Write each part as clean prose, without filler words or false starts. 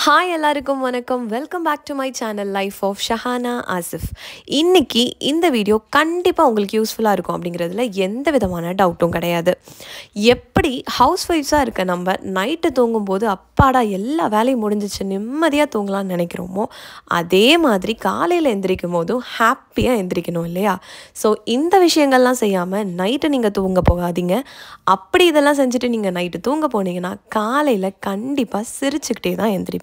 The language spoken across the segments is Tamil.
ஹாய் எல்லாருக்கும் வணக்கம். Welcome back to my channel life of Shahana Asif. இன்னைக்கு இந்த வீடியோ கண்டிப்பாக உங்களுக்கு யூஸ்ஃபுல்லாக இருக்கும் அப்படிங்கிறதுல எந்த விதமான டவுட்டும் கிடையாது. எப்படி ஹவுஸ் ஒய்ஃப்ஸாக இருக்க நம்ம நைட்டு தூங்கும்போது அப்பாடா எல்லா வேலையும் முடிஞ்சிச்சு நிம்மதியாக தூங்கலாம்னு நினைக்கிறோமோ, அதே மாதிரி காலையில் எந்திரிக்கும் போதும் ஹாப்பியாக எந்திரிக்கணும் இல்லையா? ஸோ இந்த விஷயங்கள்லாம் செய்யாமல் நைட்டு நீங்கள் தூங்க போகாதீங்க. அப்படி இதெல்லாம் செஞ்சுட்டு நீங்கள் நைட்டு தூங்க போனீங்கன்னா காலையில் கண்டிப்பாக சிரிச்சுக்கிட்டே தான் எந்திரிப்பீங்க.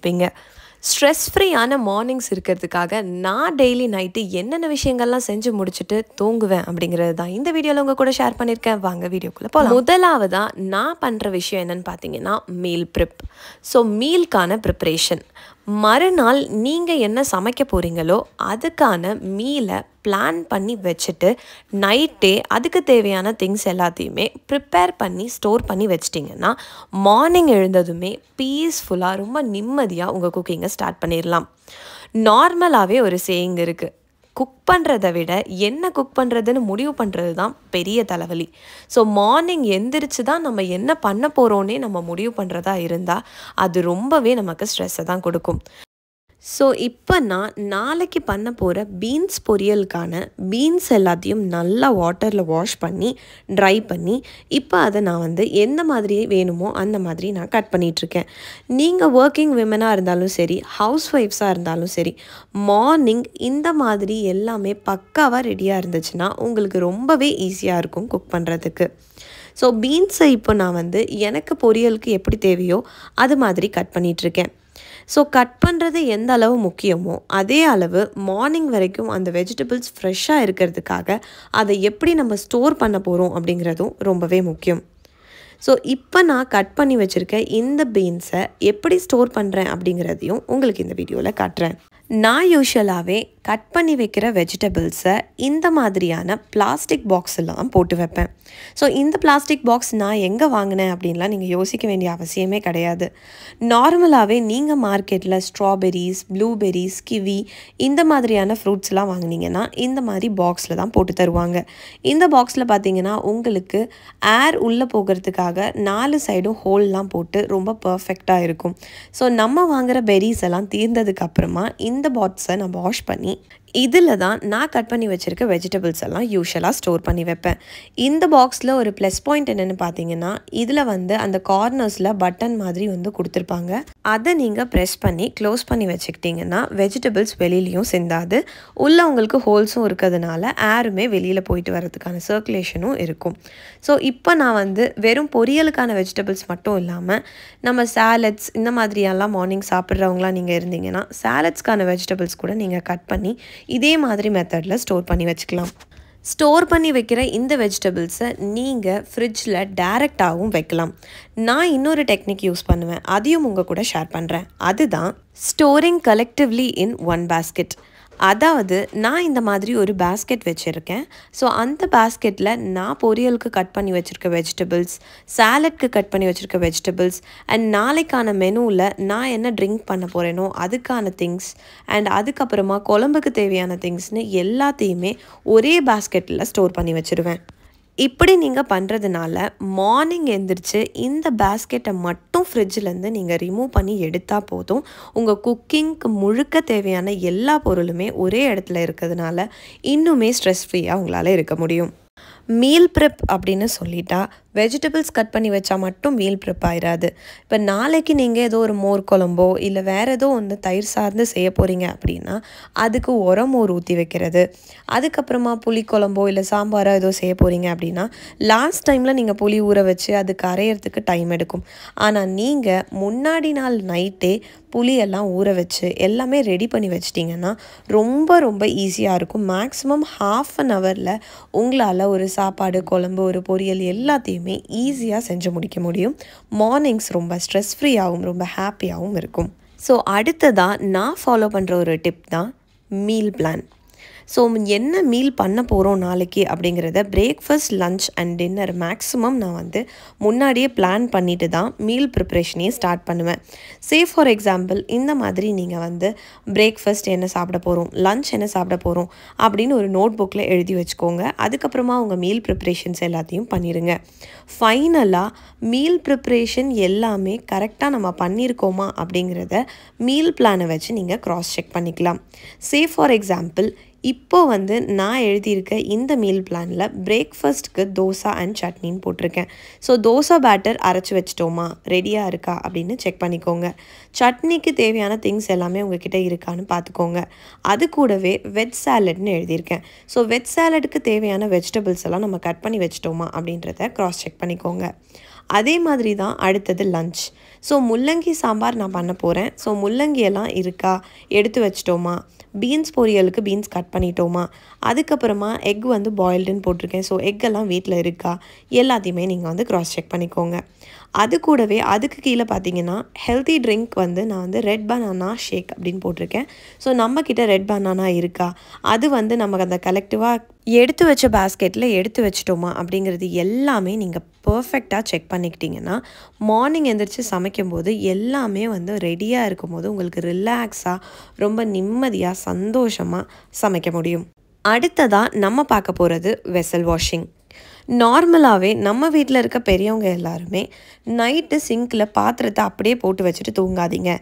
ஸ்ட்ரெஸ் ஃப்ரீயான மார்னிங்ஸ் இருக்கிறதுக்காக நான் டெய்லி நைட்டு என்னென்ன விஷயங்கள்லாம் செஞ்சு முடிச்சுட்டு தூங்குவேன் அப்படிங்கிறது தான் இந்த வீடியோவில் உங்கள் கூட ஷேர் பண்ணியிருக்கேன். வாங்க வீடியோக்குள்ளே போகலாம். முதலாவதாக நான் பண்ணுற விஷயம் என்னென்னு பார்த்தீங்கன்னா மீல் ப்ரிப். ஸோ மீல்கான ப்ரிப்ரேஷன். மறுநாள் நீங்கள் என்ன சமைக்க போகிறீங்களோ அதுக்கான மீலை பிளான் பண்ணி வச்சுட்டு நைட்டே அதுக்கு தேவையான திங்ஸ் எல்லாத்தையுமே ப்ரிப்பேர் பண்ணி ஸ்டோர் பண்ணி வச்சிட்டிங்கன்னா மார்னிங் எழுந்ததுமே பீஸ்ஃபுல்லாக ரொம்ப நிம்மதியாக உங்கள் குக்கிங்கை ஸ்டார்ட் பண்ணிடலாம். நார்மலாகவே ஒரு சேயிங் இருக்குது, குக் பண்ணுறதை விட என்ன குக் பண்ணுறதுன்னு முடிவு பண்ணுறது தான் பெரிய தலைவலி. ஸோ மார்னிங் எந்திரிச்சு தான் நம்ம என்ன பண்ண போகிறோன்னே நம்ம முடிவு பண்ணுறதா இருந்தால் அது ரொம்பவே நமக்கு ஸ்ட்ரெஸ்ஸை தான் கொடுக்கும். ஸோ இப்போ நான் நாளைக்கு பண்ண போகிற பீன்ஸ் பொரியலுக்கான பீன்ஸ் எல்லாத்தையும் நல்லா வாட்டரில் வாஷ் பண்ணி ட்ரை பண்ணி இப்போ அதை நான் எந்த மாதிரி வேணுமோ அந்த மாதிரி நான் கட் பண்ணிகிட்ருக்கேன். நீங்கள் ஒர்க்கிங் விமனாக இருந்தாலும் சரி, ஹவுஸ் ஒய்ஃப்ஸாக இருந்தாலும் சரி, மார்னிங் இந்த மாதிரி எல்லாமே பக்காவாக ரெடியாக இருந்துச்சுன்னா உங்களுக்கு ரொம்பவே ஈஸியாக இருக்கும் குக் பண்ணுறதுக்கு. ஸோ பீன்ஸை இப்போ நான் எனக்கு பொரியலுக்கு எப்படி தேவையோ அது மாதிரி கட் பண்ணிகிட்ருக்கேன். ஸோ கட் பண்ணுறது எந்த அளவு முக்கியமோ அதே அளவு மார்னிங் வரைக்கும் அந்த வெஜிடபிள்ஸ் ஃப்ரெஷ்ஷாக இருக்கிறதுக்காக அதை எப்படி நம்ம ஸ்டோர் பண்ண போகிறோம் அப்படிங்கிறதும் ரொம்பவே முக்கியம். ஸோ இப்போ நான் கட் பண்ணி வச்சுருக்க இந்த பீன்ஸை எப்படி ஸ்டோர் பண்ணுறேன் அப்படிங்கிறதையும் உங்களுக்கு இந்த வீடியோவில் காட்டுறேன். நான் யூஷுவலாகவே கட் பண்ணி வைக்கிற வெஜிடபிள்ஸை இந்த மாதிரியான பிளாஸ்டிக் பாக்ஸெல்லாம் போட்டு வைப்பேன். ஸோ இந்த பிளாஸ்டிக் பாக்ஸ் நான் எங்கே வாங்கினேன் அப்படின்லாம் நீங்கள் யோசிக்க வேண்டிய அவசியமே கிடையாது. நார்மலாகவே நீங்கள் மார்க்கெட்டில் ஸ்ட்ராபெரிஸ், ப்ளூபெரிஸ், கிவி இந்த மாதிரியான ஃப்ரூட்ஸ்லாம் வாங்கினீங்கன்னா இந்த மாதிரி பாக்ஸில் தான் போட்டு தருவாங்க. இந்த பாக்ஸில் பார்த்தீங்கன்னா உங்களுக்கு ஏர் உள்ளே போகிறதுக்காக 4 சைடும் ஹோல்லாம் போட்டு ரொம்ப பர்ஃபெக்டாக இருக்கும். ஸோ நம்ம வாங்குகிற பெரிஸ் எல்லாம் தீர்ந்ததுக்கப்புறமா இந்த பாக்ஸை நான் வாஷ் பண்ணி இதில் தான் நான் கட் பண்ணி வச்சுருக்க வெஜிடபிள்ஸ் எல்லாம் யூஷுவலாக ஸ்டோர் பண்ணி வைப்பேன். இந்த பாக்ஸில் ஒரு ப்ளஸ் பாயிண்ட் என்னென்னு பார்த்தீங்கன்னா இதில் அந்த கார்னர்ஸில் பட்டன் மாதிரி கொடுத்துருப்பாங்க. அதை நீங்கள் ப்ரெஸ் பண்ணி க்ளோஸ் பண்ணி வச்சுக்கிட்டிங்கன்னா வெஜிடபிள்ஸ் வெளியிலையும் சிந்தாது. உள்ளே உங்களுக்கு ஹோல்ஸும் இருக்கிறதுனால ஏருமே வெளியில் போயிட்டு வரதுக்கான சர்க்குலேஷனும் இருக்கும். ஸோ இப்போ நான் வெறும் பொரியலுக்கான வெஜிடபிள்ஸ் மட்டும் இல்லாமல் நம்ம சாலட்ஸ் இந்த மாதிரியெல்லாம் மார்னிங் சாப்பிட்றவங்களாம் நீங்கள் இருந்தீங்கன்னா சாலட்ஸ்க்கான வெஜிடபிள்ஸ் கூட நீங்கள் கட் பண்ணி இதே மாதிரி மெத்தடில் ஸ்டோர் பண்ணி வச்சுக்கலாம். ஸ்டோர் பண்ணி வைக்கிற இந்த வெஜிடபிள்ஸை நீங்கள் ஃப்ரிட்ஜில் டைரெக்டாகவும் வைக்கலாம். நான் இன்னொரு டெக்னிக் யூஸ் பண்ணுவேன், அதையும் உங்கள் கூட ஷேர் பண்ணுறேன். அதுதான் storing collectively in one basket. அதாவது நான் இந்த மாதிரி ஒரு பேஸ்கெட் வச்சுருக்கேன். ஸோ அந்த பேஸ்கெட்டில் நான் பொரியலுக்கு கட் பண்ணி வச்சுருக்க வெஜிடபிள்ஸ், சாலட்க்கு கட் பண்ணி வச்சுருக்க வெஜிடபிள்ஸ் அண்ட் நாளைக்கான மெனுவில் நான் என்ன ட்ரிங்க் பண்ண போகிறேனோ அதுக்கான திங்ஸ் அண்ட் அதுக்கப்புறமா குழம்புக்கு தேவையான திங்ஸ்னு எல்லாத்தையுமே ஒரே பேஸ்கெட்டில் ஸ்டோர் பண்ணி வச்சுருவேன். இப்படி நீங்கள் பண்ணுறதுனால மார்னிங் எழுந்திரிச்சு இந்த பேஸ்கெட்டை மட்டும் ஃப்ரிட்ஜிலேருந்து நீங்கள் ரிமூவ் பண்ணி எடுத்தால் போதும். உங்கள் குக்கிங்க்கு முழுக்க தேவையான எல்லா பொருளுமே ஒரே இடத்துல இருக்கிறதுனால இன்னுமே ஸ்ட்ரெஸ் ஃப்ரீயாக உங்களால் இருக்க முடியும். மீல் ப்ரிப் அப்படின்னு சொல்லிட்டா வெஜிடபிள்ஸ் கட் பண்ணி வச்சா மட்டும் மீல் ப்ரிப் ஆயிடாது. இப்போ நாளைக்கு நீங்கள் ஏதோ ஒரு மோர் குழம்போ இல்லை வேறு ஏதோ தயிர் சார்ந்து செய்ய போகிறீங்க அப்படின்னா அதுக்கு மோர் ஊற்றி வைக்கிறது, அதுக்கப்புறமா புளி குழம்போ இல்லை சாம்பாரோ ஏதோ செய்ய போகிறீங்க அப்படின்னா லாஸ்ட் டைமில் நீங்கள் புளி ஊற வச்சு அது கரையிறதுக்கு டைம் எடுக்கும். ஆனால் நீங்கள் முன்னாடி நாள் நைட்டே புளியெல்லாம் ஊற வச்சு எல்லாமே ரெடி பண்ணி வச்சிட்டிங்கன்னா ரொம்ப ரொம்ப ஈஸியாக இருக்கும். மேக்ஸிமம் ½ அன் ஹவரில் உங்களால் ஒரு சாப்பாடு, குழம்பு, ஒரு பொரியல் எல்லாத்தையுமே ஈஸியாக செஞ்சு முடிக்க முடியும். மார்னிங்ஸ் ரொம்ப ஸ்ட்ரெஸ் ஃப்ரீயாகவும் ரொம்ப ஹாப்பியாகவும் இருக்கும். ஸோ அடுத்ததாக நான் ஃபாலோ பண்ணுற ஒரு டிப் தான் மீல் பிளான். ஸோ என்ன மீல் பண்ண போகிறோம் நாளைக்கு அப்படிங்கிறத breakfast, lunch and dinner maximum நான் வந்து முன்னாடியே பிளான் பண்ணிட்டு தான் மீல் ப்ரிப்ரேஷனையே ஸ்டார்ட் பண்ணுவேன். ஃபார் எக்ஸாம்பிள் இந்த மாதிரி நீங்கள் வந்து பிரேக்ஃபாஸ்ட் என்ன சாப்பிட போகிறோம், லஞ்ச் என்ன சாப்பிட போகிறோம் அப்படின்னு ஒரு நோட் புக்கில் எழுதி வச்சுக்கோங்க. அதுக்கப்புறமா உங்கள் மீல் ப்ரிப்ரேஷன்ஸ் எல்லாத்தையும் பண்ணிடுங்க. ஃபைனலாக மீல் ப்ரிப்ரேஷன் எல்லாமே கரெக்டாக நம்ம பண்ணியிருக்கோமா அப்படிங்கிறத மீல் பிளானை வச்சு நீங்கள் க்ராஸ் செக் பண்ணிக்கலாம். ஃபார் எக்ஸாம்பிள் இப்போது வந்து நான் எழுதியிருக்க இந்த மீல் பிளானில் பிரேக்ஃபாஸ்ட்டுக்கு தோசை அண்ட் சட்னின்னு போட்டிருக்கேன். ஸோ தோசை பேட்டர் அரைச்சி வச்சிட்டோமா, ரெடியாக இருக்கா அப்படின்னு செக் பண்ணிக்கோங்க. சட்னிக்கு தேவையான திங்ஸ் எல்லாமே உங்ககிட்ட இருக்கான்னு பார்த்துக்கோங்க. அது கூடவே வெஜ் சாலட்னு எழுதியிருக்கேன். ஸோ வெஜ் சாலடுக்கு தேவையான வெஜிடபிள்ஸ் எல்லாம் நம்ம கட் பண்ணி வச்சிட்டோமா அப்படின்றத க்ராஸ் செக் பண்ணிக்கோங்க. அதே மாதிரி தான் அடுத்தது லஞ்ச். ஸோ முள்ளங்கி சாம்பார் நான் பண்ண போகிறேன். ஸோ முள்ளங்கி எல்லாம் இருக்கா, எடுத்து வச்சிட்டோமா, பீன்ஸ் பொரியலுக்கு பீன்ஸ் கட் பண்ணிட்டோமா, அதுக்கப்புறமா எக் வந்து பாயில்டுன்னு போட்டிருக்கேன். ஸோ எக்கெல்லாம் வீட்டில் இருக்கா, எல்லாத்தையுமே நீங்கள் வந்து க்ராஸ் செக் பண்ணிக்கோங்க. அது கூடவே அதுக்கு கீழே பார்த்தீங்கன்னா ஹெல்த்தி ட்ரிங்க் வந்து நான் வந்து ரெட் பனானா ஷேக் அப்படின்னு போட்டிருக்கேன். ஸோ நம்மக்கிட்ட ரெட் பனானா இருக்கா, அது வந்து நமக்கு அந்த கலெக்டிவாக எடுத்து வச்ச பேஸ்கெட்டில் எடுத்து வச்சிட்டோமா அப்படிங்கிறது எல்லாமே நீங்கள் பர்ஃபெக்டாக செக் பண்ணிக்கிட்டிங்கன்னா மார்னிங் எழுந்திரிச்சு சமைக்கும்போது எல்லாமே வந்து ரெடியாக இருக்கும்போது உங்களுக்கு ரிலாக்ஸாக ரொம்ப நிம்மதியாக சந்தோஷமாக சமைக்க முடியும். அடுத்ததாக நம்ம பார்க்க போகிறது வெசல் வாஷிங். நார்மலாகவே நம்ம வீட்டில் இருக்க பெரியவங்க எல்லாருமே நைட்டு சிங்கில் பாத்திரத்தை அப்படியே போட்டு வச்சுட்டு தூங்காதீங்க,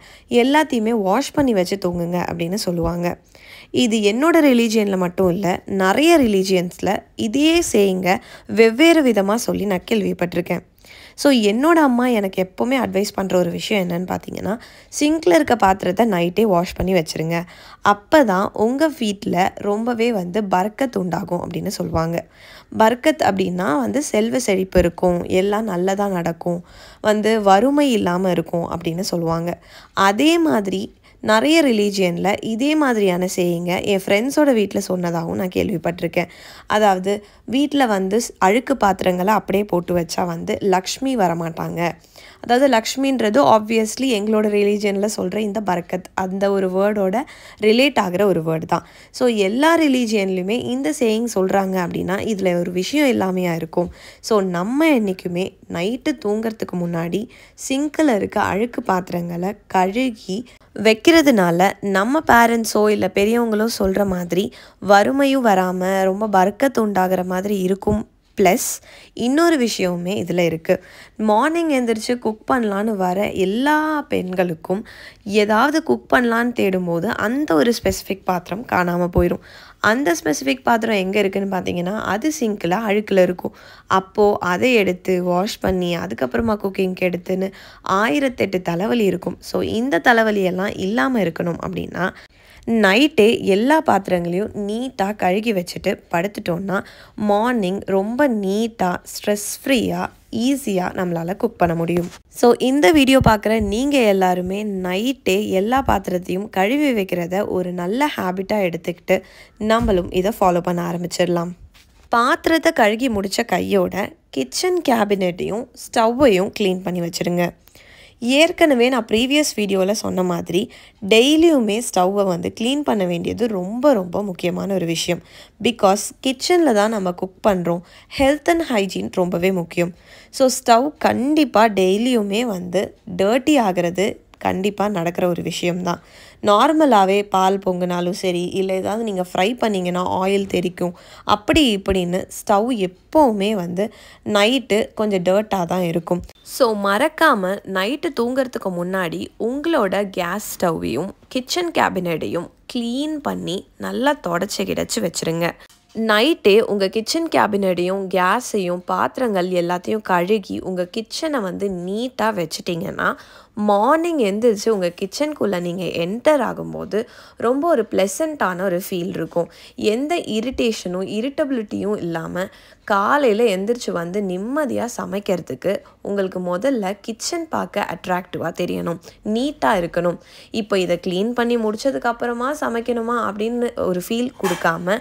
எல்லாத்தையுமே வாஷ் பண்ணி வச்சு தூங்குங்க அப்படின்னு சொல்லுவாங்க. இது என்னோடய ரிலீஜியனில் மட்டும் இல்லை, நிறைய ரிலீஜியன்ஸில் இதே சேயிங்க வெவ்வேறு விதமாக சொல்லி நான் கேள்விப்பட்டிருக்கேன். ஸோ என்னோடய அம்மா எனக்கு எப்போவுமே அட்வைஸ் பண்ணுற ஒரு விஷயம் என்னென்னு பார்த்தீங்கன்னா, சிங்கில் இருக்க பாத்திரத்தை நைட்டே வாஷ் பண்ணி வச்சுருங்க, அப்போ தான் உங்கள் வீட்டில் ரொம்பவே வந்து பர்க்கத் உண்டாகும் அப்படின்னு சொல்லுவாங்க. பர்க்கத் அப்படின்னா வந்து செல்வ செழிப்பு இருக்கும், எல்லாம் நல்லதாக நடக்கும், வந்து வறுமை இல்லாமல் இருக்கும் அப்படின்னு சொல்லுவாங்க. அதே மாதிரி நிறைய ரிலீஜியனில் இதே மாதிரியான சேயிங்க என் ஃப்ரெண்ட்ஸோட வீட்டில் சொன்னதாகவும் நான் கேள்விப்பட்டிருக்கேன். அதாவது வீட்டில் வந்து அழுக்கு பாத்திரங்களை அப்படியே போட்டு வச்சா வந்து லக்ஷ்மி வரமாட்டாங்க. அதாவது லக்ஷ்மின்றது ஆப்வியஸ்லி எங்களோட ரிலீஜியனில் சொல்கிற இந்த பர்க்கத் அந்த ஒரு வேர்டோட ரிலேட் ஆகிற ஒரு வேர்டு தான். ஸோ எல்லா ரிலீஜியன்லையுமே இந்த சேயிங் சொல்கிறாங்க அப்படின்னா இதில் ஒரு விஷயம் இல்லாமையாக இருக்கும். ஸோ நம்ம என்றைக்குமே நைட்டு தூங்கிறதுக்கு முன்னாடி சிங்கில் இருக்க அழுக்கு பாத்திரங்களை கழுகி வைக்கிறதுனால நம்ம பேரண்ட்ஸோ இல்லை பெரியவங்களோ சொல்கிற மாதிரி வறுமையும் வராமல் ரொம்ப பர்க்கத் உண்டாகிற மாதிரி இருக்கும். ப்ளஸ் இன்னொரு விஷயமுமே இதில் இருக்குது. மார்னிங் எழுந்திரிச்சு குக் பண்ணலான்னு வர எல்லா பெண்களுக்கும் ஏதாவது குக் பண்ணலான்னு தேடும்போது அந்த ஒரு ஸ்பெசிஃபிக் பாத்திரம் காணாமல் போயிடும். அந்த ஸ்பெசிஃபிக் பாத்திரம் எங்கே இருக்குதுன்னு பார்த்தீங்கன்னா அது சிங்கில் அழுக்கில் இருக்கும். அப்போது அதை எடுத்து வாஷ் பண்ணி அதுக்கப்புறமா குக்கிங்க்கு எடுத்துன்னு 1008 தலைவலி இருக்கும். ஸோ இந்த தலைவலியெல்லாம் இல்லாமல் இருக்கணும் அப்படின்னா நைட்டே எல்லா பாத்திரங்களையும் நீட்டாக கழுகி வச்சுட்டு படுத்துட்டோன்னா மார்னிங் ரொம்ப நீட்டாக ஸ்ட்ரெஸ் ஃப்ரீயாக ஈஸியாக நம்மளால் குக் பண்ண முடியும். ஸோ இந்த வீடியோ பார்க்குற நீங்கள் எல்லாருமே நைட்டே எல்லா பாத்திரத்தையும் கழுவி வைக்கிறத ஒரு நல்ல ஹேபிட்டாக எடுத்துக்கிட்டு நம்மளும் இதை ஃபாலோ பண்ண ஆரம்பிச்சிடலாம். பாத்திரத்தை கழுகி முடித்த கையோட கிச்சன் கேபினெட்டையும் ஸ்டவ்வையும் க்ளீன் பண்ணி வச்சுருங்க. ஏற்கனவே நான் ப்ரீவியஸ் வீடியோவில் சொன்ன மாதிரி டெய்லியுமே ஸ்டவ்வை வந்து க்ளீன் பண்ண வேண்டியது ரொம்ப ரொம்ப முக்கியமான ஒரு விஷயம். பிகாஸ் கிச்சனில் தான் நம்ம குக் பண்ணுறோம், ஹெல்த் அண்ட் ஹைஜீன் ரொம்பவே முக்கியம். ஸோ ஸ்டவ் கண்டிப்பாக டெய்லியுமே வந்து டர்ட்டி ஆகிறது கண்டிப்பாக நடக்கிற ஒரு விஷயம்தான். நார்மலாகவே பால் பொங்குனாலும் சரி, இல்லை ஏதாவது நீங்கள் ஃப்ரை பண்ணிங்கன்னா ஆயில் தெரிக்கும், அப்படி இப்படின்னு ஸ்டவ் எப்போவுமே வந்து நைட்டு கொஞ்சம் டர்ட்டாக தான் இருக்கும். ஸோ மறக்காமல் நைட்டு தூங்கிறதுக்கு முன்னாடி உங்களோட கேஸ் ஸ்டவ்வையும் கிச்சன் கேபினெட்டையும் க்ளீன் பண்ணி நல்லா தொடச்சி கிடச்சி வச்சுருங்க. நைட்டே உங்கள் கிச்சன் கேபினெட்டையும் கேஸையும் பாத்திரங்கள் எல்லாத்தையும் கழுகி உங்கள் கிச்சனை வந்து நீட்டாக வச்சிட்டிங்கன்னா மார்னிங் எழுந்திரிச்சு உங்கள் கிச்சனுக்குள்ளே நீங்கள் என்டர் ஆகும்போது ரொம்ப ஒரு ப்ளசண்ட்டான ஒரு ஃபீல் இருக்கும். எந்த இரிட்டேஷனும் இரிட்டபிலிட்டியும் இல்லாமல் காலையில் எந்திரிச்சு வந்து நிம்மதியாக சமைக்கிறதுக்கு உங்களுக்கு முதல்ல கிச்சன் பார்க்க அட்ராக்டிவாக தெரியணும், நீட்டாக இருக்கணும். இப்போ இதை க்ளீன் பண்ணி முடித்ததுக்கப்புறமா சமைக்கணுமா அப்படின்னு ஒரு ஃபீல் கொடுக்காம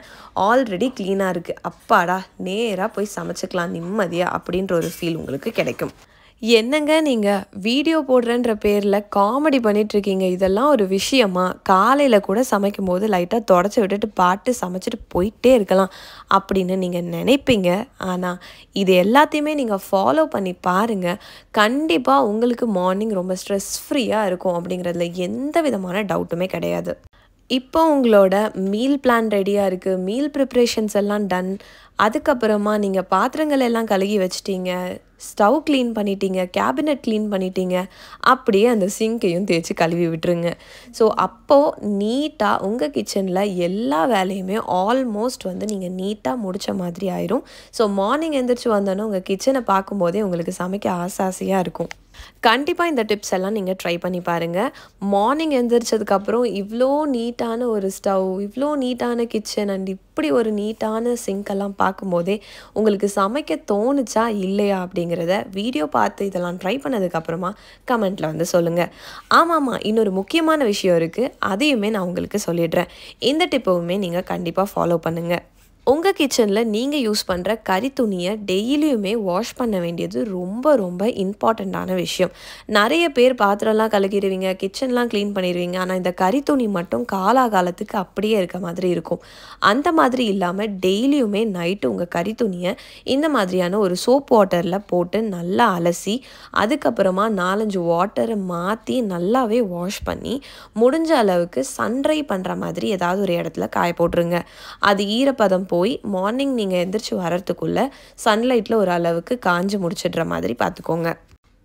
ஆல்ரெடி க்ளீனாக இருக்குது, அப்பாடா நேராக போய் சமைச்சிக்கலாம் நிம்மதியாக அப்படின்ற ஒரு ஃபீல் உங்களுக்கு கிடைக்கும். என்னங்க நீங்க வீடியோ போடுறேன்ற பேர்ல காமெடி பண்ணிட்டுருக்கீங்க. இதெல்லாம் ஒரு விஷயமா? காலையில கூட சமைக்கும்போது லைட்டா தொடச்சு விட்டுட்டு பாட்டு சமைச்சுட்டு போயிட்டே இருக்கலாம் அப்படின்னு நீங்க நினைப்பீங்க. ஆனா, இது எல்லாத்தையுமே நீங்க ஃபாலோ பண்ணி பாருங்க. கண்டிப்பா உங்களுக்கு மார்னிங் ரொம்ப ஸ்ட்ரெஸ் ஃப்ரீயா இருக்கும் அப்படிங்கிறதுல எந்த விதமான டவுட்டுமே கிடையாது. இப்போ உங்களோட மீல் பிளான் ரெடியா இருக்கு. மீல் ப்ரிப்பரேஷன்ஸ் எல்லாம் டன். அதுக்கப்புறமா நீங்க பாத்திரங்கள் எல்லாம் கழுவி வச்சுட்டீங்க. ஸ்டவ் கிளீன் பண்ணிட்டீங்க. கேபினெட் கிளீன் பண்ணிட்டீங்க. அப்படியே அந்த சிங்க்கையும் தேய்ச்சி கழுவி விட்டுருங்க. ஸோ அப்போ நீட்டா உங்க கிச்சன்ல எல்லா வேலையுமே ஆல்மோஸ்ட் வந்து நீங்க நீட்டா முடிச்ச மாதிரி ஆயிரும். ஸோ மார்னிங் எந்திரிச்சு வந்தோனே உங்க கிச்சனை பார்க்கும்போதே உங்களுக்கு சமைக்க ஆசையா இருக்கும். கண்டிப்பா இந்த டிப்ஸ் எல்லாம் நீங்க ட்ரை பண்ணி பாருங்க. மார்னிங் எந்திரிச்சதுக்கப்புறம் இவ்ளோ நீட்டான ஒரு ஸ்டவ், இவ்ளோ நீட்டான கிச்சன் அண்ட் இப்படி ஒரு நீட்டான சிங்க் எல்லாம் பார்க்கும்போதே உங்களுக்கு சமைக்க தோணுச்சா இல்லையா அப்படிங்கிறத வீடியோ பார்த்து இதெல்லாம் ட்ரை பண்ணதுக்கப்புறமா கமெண்ட்ல வந்து சொல்லுங்க. ஆமாமா, இன்னொரு முக்கியமான விஷயம் இருக்கு. அதையுமே நான் உங்களுக்கு சொல்லிடுறேன். இந்த டிப்பவுமே நீங்க கண்டிப்பா ஃபாலோ பண்ணுங்க. உங்க கிச்சன்ல நீங்க யூஸ் பண்ற கறி துணியை டெய்லியுமே வாஷ் பண்ண வேண்டியது ரொம்ப ரொம்ப இம்பார்ட்டண்ட்டான விஷயம். நிறைய பேர் பாத்திரம்லாம் கழுகிடுவீங்க, கிச்சன்லாம் க்ளீன் பண்ணிடுவீங்க. ஆனால் இந்த கறி துணி மட்டும் காலாகாலத்துக்கு அப்படியே இருக்க மாதிரி இருக்கும். அந்த மாதிரி இல்லாமல் டெய்லியுமே நைட்டு உங்கள் கறி துணியை இந்த மாதிரியான ஒரு சோப் வாட்டரில் போட்டு நல்லா அலசி அதுக்கப்புறமா 4-5 வாட்டரை மாற்றி நல்லாவே வாஷ் பண்ணி முடிஞ்ச அளவுக்கு சன்ட்ரை பண்ணுற மாதிரி ஏதாவது ஒரு இடத்துல காய போட்டுருங்க. அது ஈரப்பதம் போய் மார்னிங் நீங்கள் எந்திரிச்சு வரத்துக்குள்ள சன்லைட்டில் ஒரு அளவுக்கு காஞ்சு முடிச்சிடுற மாதிரி பார்த்துக்கோங்க.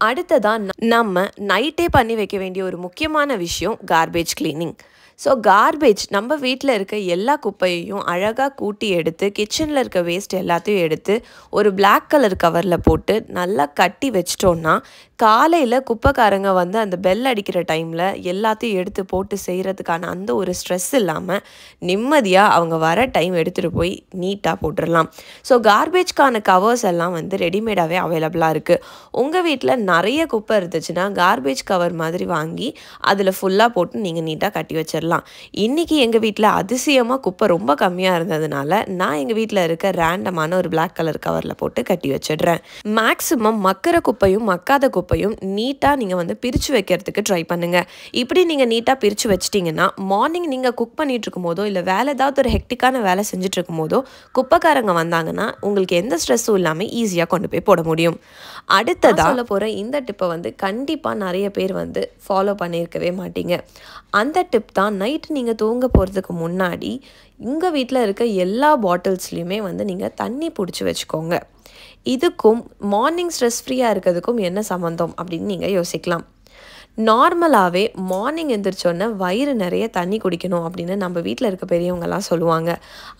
அடுத்ததான் நம்ம நைட்டே பண்ணி வைக்க வேண்டிய ஒரு முக்கியமான விஷயம் கார்பேஜ் கிளீனிங். ஸோ கார்பேஜ் நம்ம வீட்டில் இருக்க எல்லா குப்பையையும் அழகாக கூட்டி எடுத்து கிச்சனில் இருக்க வேஸ்ட் எல்லாத்தையும் எடுத்து ஒரு பிளாக் கலர் கவரில் போட்டு நல்லா கட்டி வச்சிட்டோன்னா காலையில் குப்பைக்காரங்க வந்து அந்த பெல் அடிக்கிற டைமில் எல்லாத்தையும் எடுத்து போட்டு செய்கிறதுக்கான அந்த ஒரு ஸ்ட்ரெஸ் இல்லாமல் நிம்மதியாக அவங்க வர டைம் எடுத்துகிட்டு போய் நீட்டாக போட்டுடலாம். ஸோ கார்பேஜ்க்கான கவர்ஸ் எல்லாம் வந்து ரெடிமேடாகவே அவைலபிளாக இருக்குது. உங்கள் வீட்டில் நிறைய குப்பை இருந்துச்சுன்னா கார்பேஜ் கவர் மாதிரி வாங்கி அதில் ஃபுல்லாக போட்டு நீங்கள் நீட்டாக கட்டி வச்சிடலாம். இன்றைக்கி எங்கள் வீட்டில் அதிசயமாக குப்பை ரொம்ப கம்மியாக இருந்ததுனால நான் எங்கள் வீட்டில் இருக்க ரேண்டமான ஒரு பிளாக் கலர் கவரில் போட்டு கட்டி வச்சிடுறேன். மேக்ஸிமம் மக்கிற குப்பையும் மக்காத குப்பையும் நீட்டாக நீங்கள் வந்து பிரித்து வைக்கிறதுக்கு ட்ரை பண்ணுங்கள். இப்படி நீங்கள் நீட்டாக பிரித்து வச்சிட்டிங்கன்னா மார்னிங் நீங்கள் குக் பண்ணிட்டு இருக்கும் போதோ இல்லை வேலை ஏதாவது ஒரு ஹெக்டிக்கான வேலை செஞ்சுட்டு இருக்கும் போதோ குப்பைக்காரங்க வந்தாங்கன்னா உங்களுக்கு எந்த ஸ்ட்ரெஸ்ஸும் இல்லாமல் ஈஸியாக கொண்டு போய் போட முடியும். அடுத்ததாக சொல்ல போகிற இந்த டிப்பை வந்து கண்டிப்பாக நிறைய பேர் வந்து ஃபாலோ பண்ணியிருக்கவே மாட்டீங்க. அந்த டிப் தான் நைட்டு நீங்கள் தூங்க போகிறதுக்கு முன்னாடி உங்கள் வீட்டில் இருக்க எல்லா பாட்டில்ஸ்லையுமே வந்து நீங்கள் தண்ணி பிடிச்சி வச்சுக்கோங்க. இதுக்கும் மார்னிங் ஸ்ட்ரெஸ் ஃப்ரீயாக இருக்கிறதுக்கும் என்ன சம்மந்தம் அப்படின்னு நீங்கள் யோசிக்கலாம். நார்மலாகவே மார்னிங் எந்திரிச்சோன்னே வயிறு நிறைய தண்ணி குடிக்கணும் அப்படின்னு நம்ம வீட்டில் இருக்க பெரியவங்கெல்லாம் சொல்லுவாங்க.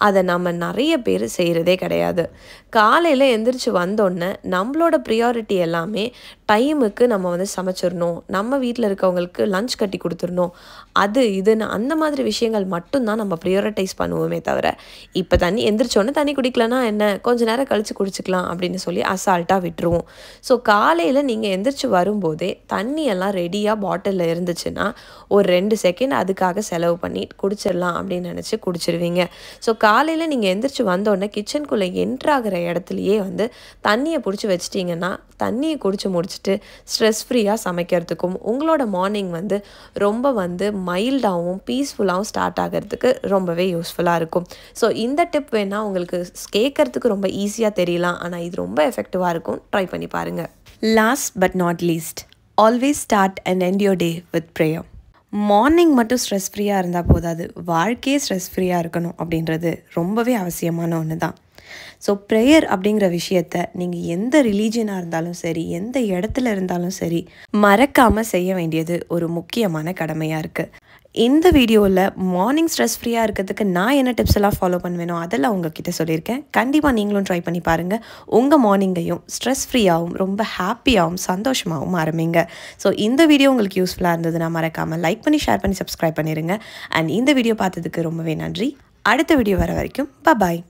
அதை நம்ம நிறைய பேர் செய்கிறதே கிடையாது. காலையில் எந்திரிச்சு வந்தோடனே நம்மளோட ப்ரியாரிட்டி எல்லாமே டைமுக்கு நம்ம வந்து சமைச்சிடணும், நம்ம வீட்டில் இருக்கவங்களுக்கு லஞ்ச் கட்டி கொடுத்துடணும், அது இதுன்னு அந்த மாதிரி விஷயங்கள் மட்டும்தான் நம்ம ப்ரியாரிட்டைஸ் பண்ணுவோமே தவிர இப்போ எந்திரிச்சோன்னே தண்ணி குடிக்கலன்னா என்ன, கொஞ்சம் நேரம் கழித்து குடிச்சிக்கலாம் அப்படின்னு சொல்லி அசால்ட்டாக விட்டுருவோம். ஸோ காலையில் நீங்கள் எந்திரிச்சு வரும்போதே தண்ணியெல்லாம் ரெடியாக பாட்டிலில் இருந்துச்சுன்னா ஒரு 2 செகண்ட் அதுக்காக செலவு பண்ணி குடிச்சிடலாம் அப்படின்னு நினச்சி குடிச்சிருவீங்க. ஸோ காலையில் நீங்கள் எந்திரிச்சு வந்தோடனே கிச்சனுக்குள்ளே என்ட்ராகிற இடத்துலையே வந்து தண்ணியை பிடிச்சி வச்சிட்டிங்கன்னா தண்ணியை குடிச்சு முடிச்சுட்டு ஸ்ட்ரெஸ் ஃப்ரீயாக சமைக்கிறதுக்கும் உங்களோட மார்னிங் வந்து ரொம்ப வந்து மைல்டாகவும் பீஸ்ஃபுல்லாகவும் ஸ்டார்ட் ஆகிறதுக்கு ரொம்பவே யூஸ்ஃபுல்லாக இருக்கும். ஸோ இந்த டிப் வேணால் உங்களுக்கு கேட்குறதுக்கு ரொம்ப ஈஸியாக தெரியலாம், ஆனால் இது ரொம்ப எஃபெக்டிவாக இருக்கும். ட்ரை பண்ணி பாருங்கள். Last but not least, always start and end your day with prayer. Morning மட்டும் ஸ்ட்ரெஸ் ஃப்ரீயாக இருந்தால் போதாது, வாழ்க்கையே ஸ்ட்ரெஸ் ஃப்ரீயாக இருக்கணும் அப்படின்றது ரொம்பவே அவசியமான ஒன்று தான். ஸோ ப்ரேயர் அப்படிங்கிற விஷயத்த நீங்கள் எந்த ரிலீஜியனாக இருந்தாலும் சரி, எந்த இடத்துல இருந்தாலும் சரி, மறக்காமல் செய்ய வேண்டியது ஒரு முக்கியமான கடமையாக இருக்குது. இந்த வீடியோவில் மார்னிங் ஸ்ட்ரெஸ் ஃப்ரீயாக இருக்கிறதுக்கு நான் என்ன டிப்ஸ் எல்லாம் ஃபாலோ பண்ணுவேனோ அதெல்லாம் உங்ககிட்ட சொல்லியிருக்கேன். கண்டிப்பாக நீங்களும் ட்ரை பண்ணி பாருங்கள். உங்கள் மார்னிங்கையும் ஸ்ட்ரெஸ் ஃப்ரீயாகவும் ரொம்ப ஹாப்பியாகவும் சந்தோஷமாகவும் ஆரம்பிங்க. ஸோ இந்த வீடியோ உங்களுக்கு யூஸ்ஃபுல்லாக இருந்ததுன்னா மறக்காமல் லைக் பண்ணி ஷேர் பண்ணி சப்ஸ்கிரைப் பண்ணிடுங்க. அண்ட் இந்த வீடியோ பார்த்ததுக்கு ரொம்பவே நன்றி. அடுத்த வீடியோ வர வரைக்கும் பாய்.